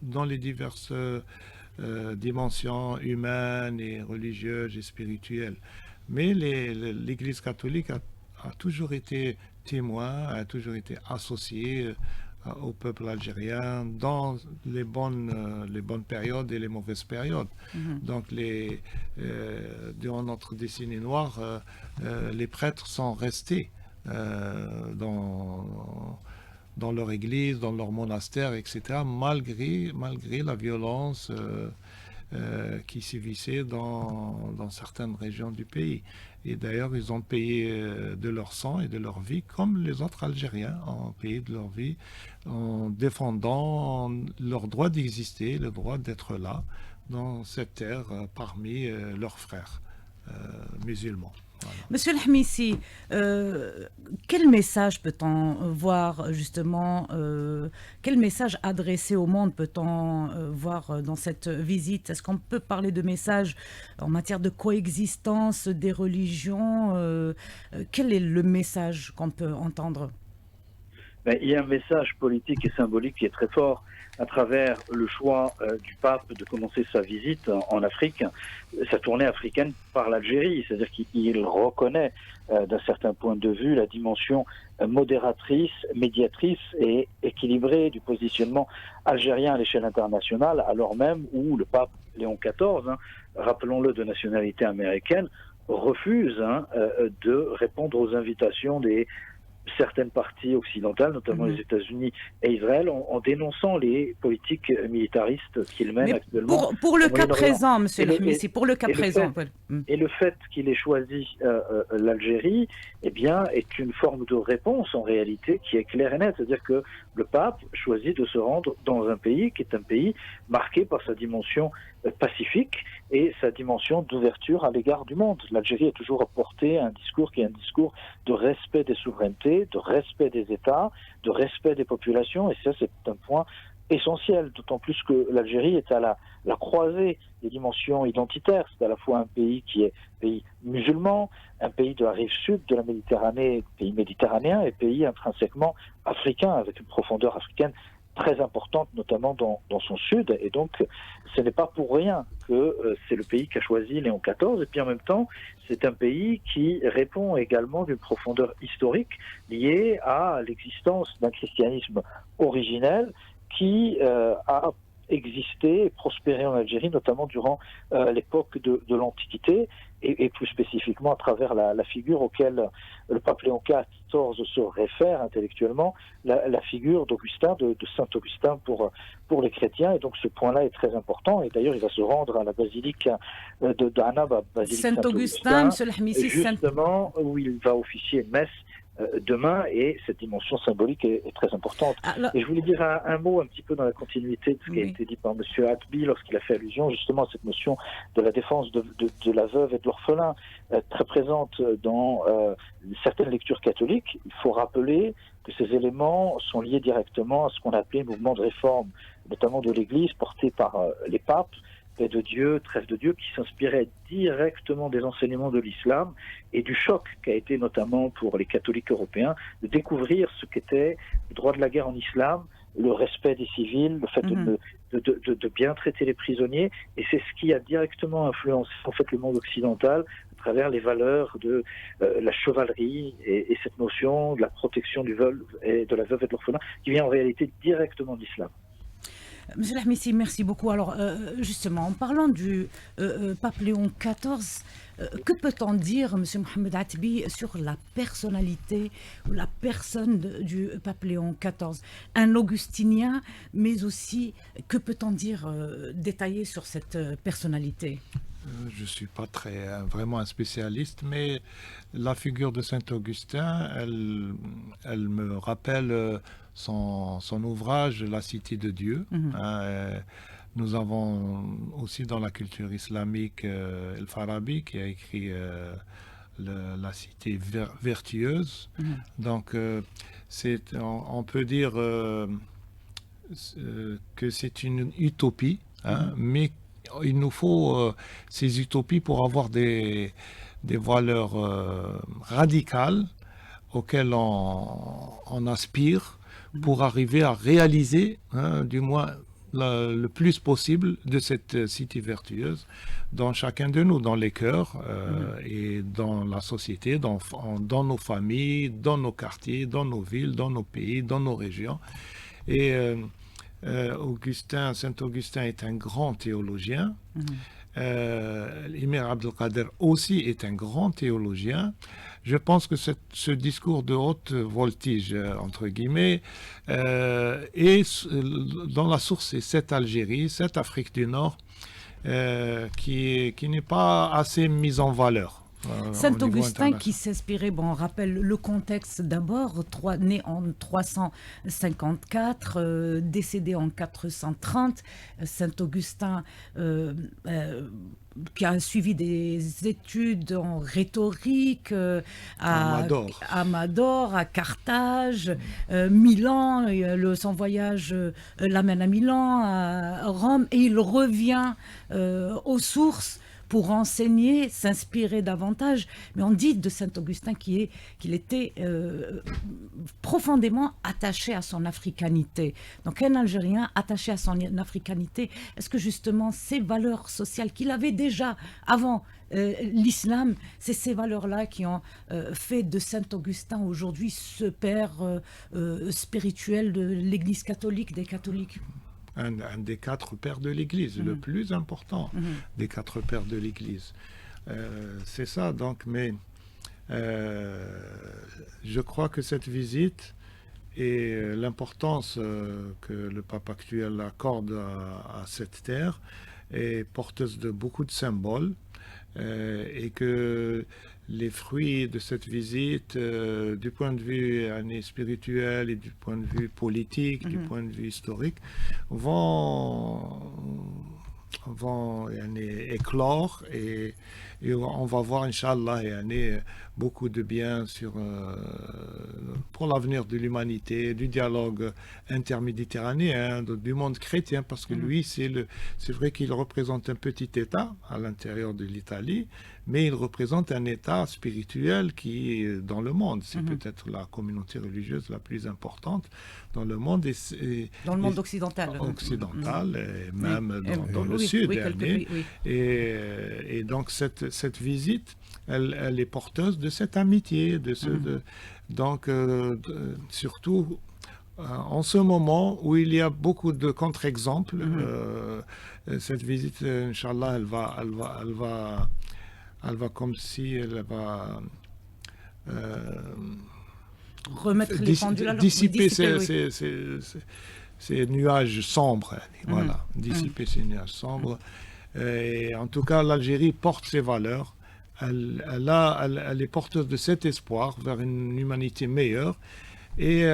dans les diverses dimensions humaines et religieuses et spirituelles. Mais l'Église catholique a toujours été témoin, a toujours été associé au peuple algérien dans les bonnes périodes et les mauvaises périodes. Donc durant notre décennie noire, les prêtres sont restés dans leur église, dans leur monastère, etc., malgré la violence qui sévissait dans certaines régions du pays. Et d'ailleurs, ils ont payé de leur sang et de leur vie, comme les autres Algériens ont payé de leur vie, en défendant leur droit d'exister, le droit d'être là, dans cette terre, parmi leurs frères musulmans. Voilà. Monsieur El Hamissi, quel message peut-on voir justement, quel message adressé au monde peut-on voir dans cette visite? Est-ce qu'on peut parler de messages en matière de coexistence des religions? Quel est le message qu'on peut entendre? Il y a un message politique et symbolique qui est très fort à travers le choix du pape de commencer sa visite en Afrique, sa tournée africaine par l'Algérie. C'est-à-dire qu'il reconnaît d'un certain point de vue la dimension modératrice, médiatrice et équilibrée du positionnement algérien à l'échelle internationale, alors même où le pape Léon XIV, rappelons-le de nationalité américaine, refuse de répondre aux invitations des certaines parties occidentales, notamment les États-Unis et Israël, en dénonçant les politiques militaristes qu'il mène actuellement. Pour le cas présent, monsieur El Hamissi, pour le cas présent. Et le fait qu'il ait choisi l'Algérie, eh bien, est une forme de réponse en réalité qui est claire et nette. C'est-à-dire que le pape choisit de se rendre dans un pays qui est un pays marqué par sa dimension pacifique et sa dimension d'ouverture à l'égard du monde. L'Algérie a toujours apporté un discours qui est un discours de respect des souverainetés, de respect des États, de respect des populations, et ça c'est un point essentiel, d'autant plus que l'Algérie est à la croisée des dimensions identitaires. C'est à la fois un pays qui est pays musulman, un pays de la rive sud de la Méditerranée, pays méditerranéen, et pays intrinsèquement africain, avec une profondeur africaine très importante, notamment dans son sud. Et donc, ce n'est pas pour rien que c'est le pays qu'a choisi Léon XIV. Et puis en même temps, c'est un pays qui répond également d'une profondeur historique liée à l'existence d'un christianisme originel qui a existé et prospéré en Algérie, notamment durant l'époque de l'Antiquité, et plus spécifiquement à travers la figure auquel le pape Léon XIV se réfère intellectuellement, la figure d'Augustin, de Saint Augustin pour les chrétiens. Et donc ce point-là est très important. Et d'ailleurs, il va se rendre à la basilique d'Annaba, basilique Saint-Augustin, monsieur El Hamissi, justement, où il va officier une messe demain, et cette dimension symbolique est très importante. Alors, Et je voulais dire un mot un petit peu dans la continuité de ce qui a été dit par M. Hatbi lorsqu'il a fait allusion justement à cette notion de la défense de la veuve et de l'orphelin, très présente dans certaines lectures catholiques. Il faut rappeler que ces éléments sont liés directement à ce qu'on appelait le mouvement de réforme, notamment de l'Église, porté par les papes, paix de Dieu, trêve de Dieu, qui s'inspirait directement des enseignements de l'islam et du choc qu'a été notamment pour les catholiques européens de découvrir ce qu'était le droit de la guerre en islam, le respect des civils, le fait de bien traiter les prisonniers, et c'est ce qui a directement influencé en fait le monde occidental à travers les valeurs de la chevalerie et cette notion de la protection du veuve et de la veuve et de l'orphelin qui vient en réalité directement d'islam. Monsieur Lahmisi, merci beaucoup. Alors, justement, en parlant du pape Léon XIV, que peut-on dire, Monsieur Mohamed Hatbi, sur la personnalité ou la personne du pape Léon XIV? Un augustinien, mais aussi, que peut-on dire détaillé sur cette personnalité? Je ne suis pas vraiment un spécialiste, mais la figure de Saint-Augustin, elle me rappelle son ouvrage « La Cité de Dieu ». Nous avons aussi dans la culture islamique El-Farabi qui a écrit La Cité vertueuse. Donc, on peut dire que c'est une utopie, mais il nous faut ces utopies pour avoir des valeurs radicales auxquelles on aspire pour arriver à réaliser, du moins le plus possible, de cette cité vertueuse dans chacun de nous, dans les cœurs et dans la société, dans nos familles, dans nos quartiers, dans nos villes, dans nos pays, dans nos régions. Et Saint-Augustin est un grand théologien. L'émir Abdelkader aussi est un grand théologien. Je pense que ce discours de haute voltige, entre guillemets, est dans la source, c'est cette Algérie, cette Afrique du Nord, qui n'est pas assez mise en valeur. Saint-Augustin qui s'inspirait, on rappelle le contexte d'abord, né en 354, décédé en 430. Saint-Augustin qui a suivi des études en rhétorique à Mador, à Carthage, Milan, son voyage l'amène à Milan, à Rome, et il revient aux sources pour enseigner, s'inspirer davantage. Mais on dit de Saint-Augustin qu'il était profondément attaché à son africanité. Donc un Algérien attaché à son africanité, est-ce que justement ces valeurs sociales qu'il avait déjà avant l'islam, c'est ces valeurs-là qui ont fait de Saint-Augustin aujourd'hui ce père spirituel de l'Église catholique, des catholiques? Un des 4 pères de l'Église, le plus important des 4 pères de l'Église. C'est ça, donc, mais je crois que cette visite et l'importance que le pape actuel accorde à cette terre est porteuse de beaucoup de symboles et que les fruits de cette visite, du point de vue spirituel et du point de vue politique, du point de vue historique, vont éclore et on va voir, Inch'Allah, beaucoup de bien pour l'avenir de l'humanité, du dialogue interméditerranéen, du monde chrétien, parce que lui, c'est vrai qu'il représente un petit État à l'intérieur de l'Italie, mais il représente un État spirituel qui est dans le monde. C'est peut-être la communauté religieuse la plus importante dans le monde. Dans le monde occidental. Et même dans le sud. Et donc cette visite, elle est porteuse de cette amitié, donc surtout en ce moment où il y a beaucoup de contre-exemples. Cette visite, Inch'Allah, elle va comme si elle va remettre les pendules à l'heure, dissiper ces nuages sombres. Voilà, dissiper ces nuages sombres. Et en tout cas, l'Algérie porte ses valeurs elle est porteuse de cet espoir vers une humanité meilleure. Et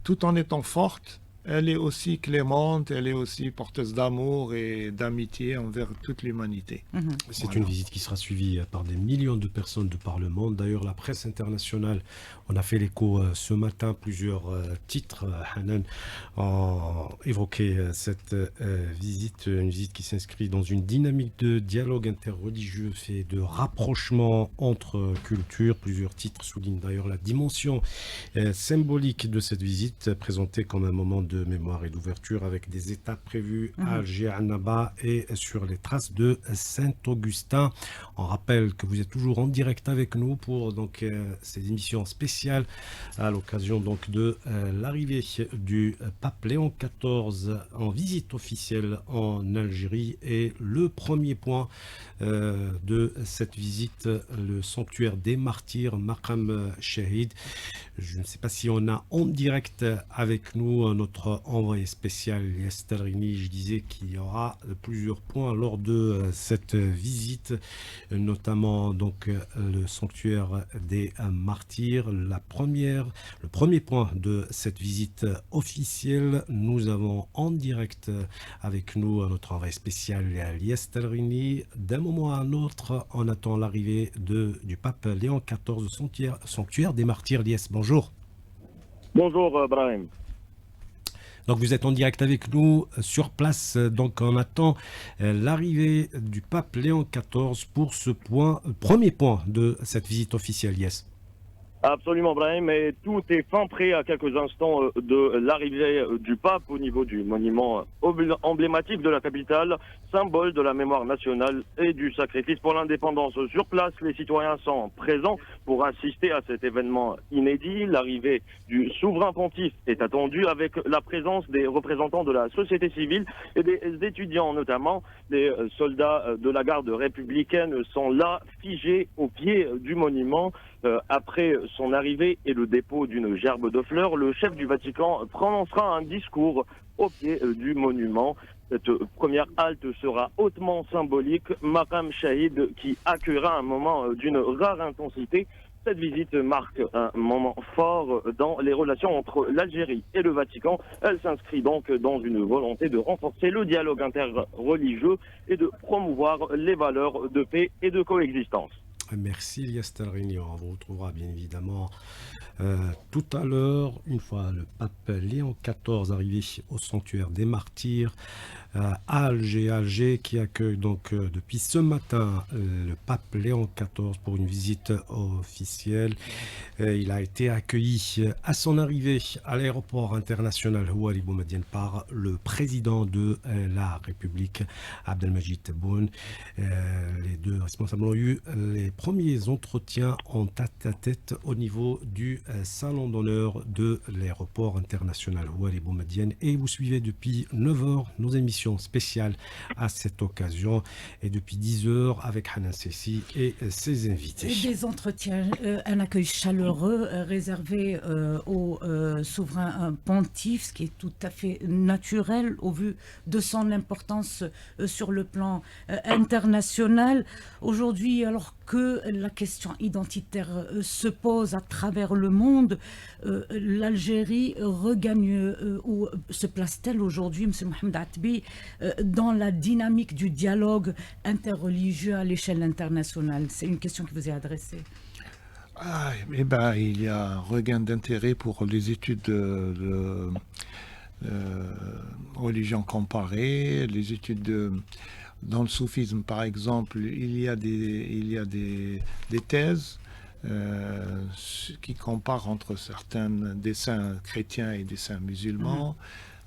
tout en étant forte, elle est aussi clémente, elle est aussi porteuse d'amour et d'amitié envers toute l'humanité. C'est Voilà. une visite qui sera suivie par des millions de personnes de par le monde. D'ailleurs, la presse internationale, on a fait l'écho ce matin, plusieurs titres, Hanan, ont évoqué cette visite, une visite qui s'inscrit dans une dynamique de dialogue interreligieux et de rapprochement entre cultures. Plusieurs titres soulignent d'ailleurs la dimension symbolique de cette visite, présentée comme un moment de mémoire et d'ouverture avec des étapes prévues à Alger, à Annaba et sur les traces de Saint-Augustin. On rappelle que vous êtes toujours en direct avec nous pour donc ces émissions spéciales à l'occasion donc de l'arrivée du pape Léon XIV en visite officielle en Algérie. Et le premier point de cette visite, le sanctuaire des martyrs, Maqam Shahid. Je ne sais pas si on a en direct avec nous notre envoyé spécial Yastel Rini. Je disais qu'il y aura plusieurs points lors de cette visite, notamment donc le sanctuaire des martyrs. Le premier point de cette visite officielle, nous avons en direct avec nous notre envoyé spécial Yastel Rini. D'un moment à un autre, on attend l'arrivée du pape Léon XIV, sanctuaire des martyrs. Lies, bonjour. Bonjour Brahim. Donc vous êtes en direct avec nous sur place, donc on attend l'arrivée du pape Léon XIV pour ce premier point de cette visite officielle, Yes. Absolument Brahim, et tout est fin prêt à quelques instants de l'arrivée du pape au niveau du monument emblématique de la capitale, symbole de la mémoire nationale et du sacrifice pour l'indépendance. Sur place, les citoyens sont présents pour assister à cet événement inédit. L'arrivée du souverain pontife est attendue avec la présence des représentants de la société civile et des étudiants notamment. Les soldats de la garde républicaine sont là, figés au pied du monument. Après son arrivée et le dépôt d'une gerbe de fleurs, le chef du Vatican prononcera un discours au pied du monument. Cette première halte sera hautement symbolique, Maqam Shahid, qui accueillera un moment d'une rare intensité. Cette visite marque un moment fort dans les relations entre l'Algérie et le Vatican. Elle s'inscrit donc dans une volonté de renforcer le dialogue interreligieux et de promouvoir les valeurs de paix et de coexistence. Merci Yastel Rini. On vous retrouvera bien évidemment tout à l'heure, une fois le pape Léon XIV arrivé au sanctuaire des martyrs à Alger, qui accueille donc depuis ce matin le pape Léon XIV pour une visite officielle. Il a été accueilli à son arrivée à l'aéroport international Houari Boumediene par le président de la République, Abdelmajid Tebboune. Les deux responsables ont eu les premiers entretiens en tête-à-tête au niveau du salon d'honneur de l'aéroport international Houari Boumediene. Et vous suivez depuis 9h nos émissions spéciales à cette occasion, et depuis 10h avec Hanan Sessi et ses invités. Et des entretiens, un accueil chaleureux réservé au souverain pontife, ce qui est tout à fait naturel au vu de son importance sur le plan international. Aujourd'hui, alors que la question identitaire se pose à travers le monde, l'Algérie regagne ou se place-t-elle aujourd'hui, M. Mohamed Atbi, dans la dynamique du dialogue interreligieux à l'échelle internationale? C'est une question qui vous est adressée. Il y a un regain d'intérêt pour les études de religion comparée, les études dans le soufisme par exemple. Il y a des thèses qui comparent entre certains des saints chrétiens et des saints musulmans.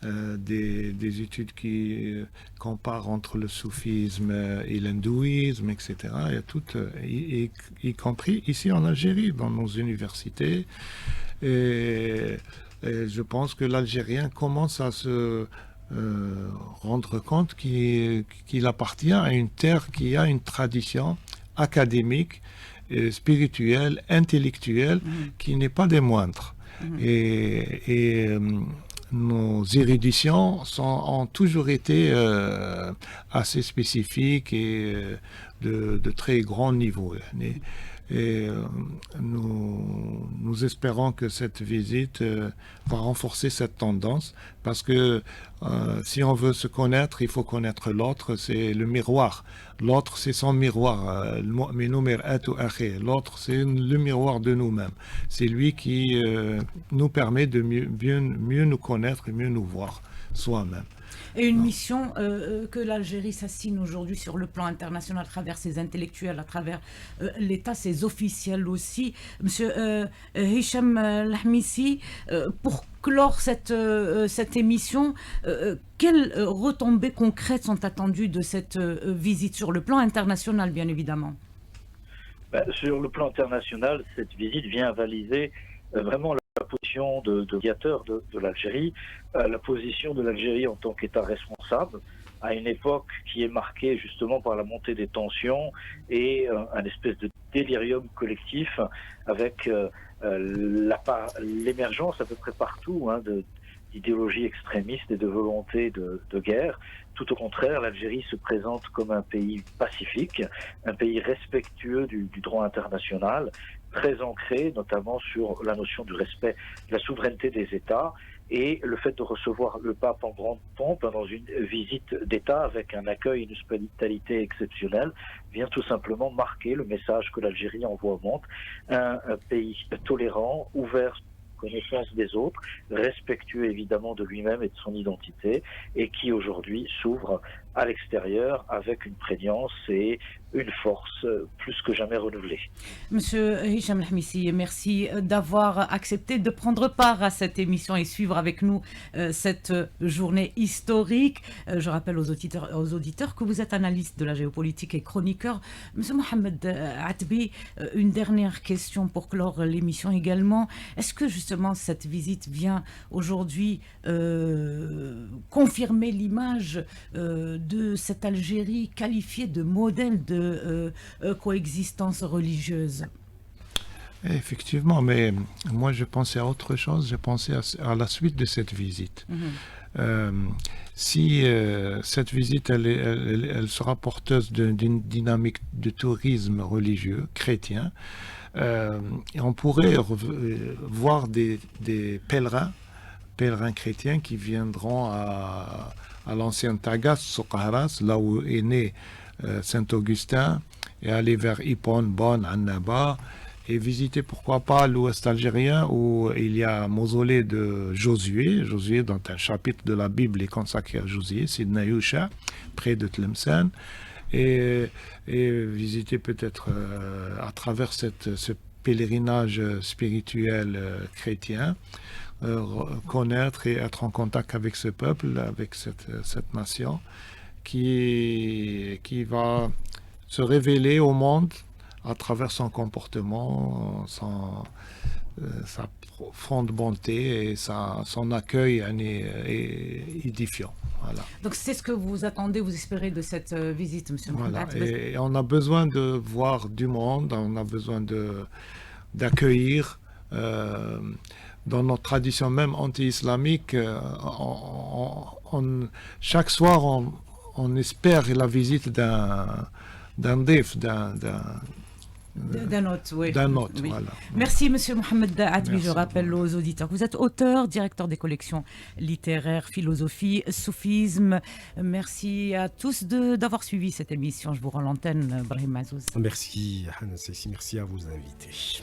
Des études qui comparent entre le soufisme et l'hindouisme, etc. Il y a tout, y compris ici en Algérie, dans nos universités. Et je pense que l'Algérien commence à se rendre compte qu'il appartient à une terre qui a une tradition académique, spirituelle, intellectuelle, qui n'est pas des moindres. Et nos éruditions ont toujours été assez spécifiques et de très grand niveau. Et nous espérons que cette visite va renforcer cette tendance, parce que si on veut se connaître, il faut connaître l'autre, c'est le miroir. L'autre, c'est son miroir. L'autre, c'est le miroir de nous-mêmes. C'est lui qui nous permet de mieux nous connaître et mieux nous voir soi-même. Et une mission que l'Algérie s'assigne aujourd'hui sur le plan international à travers ses intellectuels, à travers l'État, ses officiels aussi. Monsieur Hicham Lahmissi, pour clore cette émission, quelles retombées concrètes sont attendues de cette visite sur le plan international, bien évidemment? Sur le plan international, cette visite vient avaliser vraiment la position de médiateur de l'Algérie, la position de l'Algérie en tant qu'État responsable, à une époque qui est marquée justement par la montée des tensions et un espèce de délirium collectif avec l'émergence à peu près partout d'idéologies extrémistes et de volontés de guerre. Tout au contraire, l'Algérie se présente comme un pays pacifique, un pays respectueux du droit international, très ancré notamment sur la notion du respect de la souveraineté des États, et le fait de recevoir le pape en grande pompe dans une visite d'État avec un accueil et une hospitalité exceptionnelle vient tout simplement marquer le message que l'Algérie envoie au monde, un pays tolérant, ouvert connaissance des autres, respectueux évidemment de lui-même et de son identité, et qui aujourd'hui s'ouvre à l'extérieur avec une prégnance et une force plus que jamais renouvelée. Monsieur Hicham Lahmissi, merci d'avoir accepté de prendre part à cette émission et suivre avec nous cette journée historique. Je rappelle aux auditeurs que vous êtes analyste de la géopolitique et chroniqueur. Monsieur Mohamed Atbi, une dernière question pour clore l'émission également. Est-ce que justement cette visite vient aujourd'hui confirmer l'image de cette Algérie qualifiée de modèle de coexistence religieuse? Effectivement, mais moi je pensais à autre chose, je pensais à la suite de cette visite. Si cette visite elle sera porteuse d'une dynamique de tourisme religieux chrétien, et on pourrait voir des pèlerins chrétiens qui viendront à l'ancien Tagas, Soukharas, là où est né Saint-Augustin, et aller vers Ypon, Bonn, Annaba, et visiter pourquoi pas l'ouest algérien où il y a un mausolée de Josué. Josué, dont un chapitre de la Bible est consacré à Josué, Sidna Yusha, près de Tlemcen, et visiter peut-être à travers ce pèlerinage spirituel chrétien, connaître et être en contact avec ce peuple, avec cette nation qui va se révéler au monde à travers son comportement, sa profonde bonté et son accueil édifiant. Voilà. Donc c'est ce que vous attendez, vous espérez de cette visite, monsieur Voilà. Mohamed. Et on a besoin de voir du monde, on a besoin d'accueillir. Dans notre tradition même anti-islamique, chaque soir on espère la visite d'un def, d'un hôte, oui. Oui. Voilà. Merci, monsieur Mohamed Atbi. Merci. Je rappelle aux auditeurs que vous êtes auteur, directeur des collections littéraires, philosophie, soufisme. Merci à tous d'avoir suivi cette émission. Je vous rends l'antenne, Brahim Mazouz. Merci, Hanna Sessi, merci à vos invités.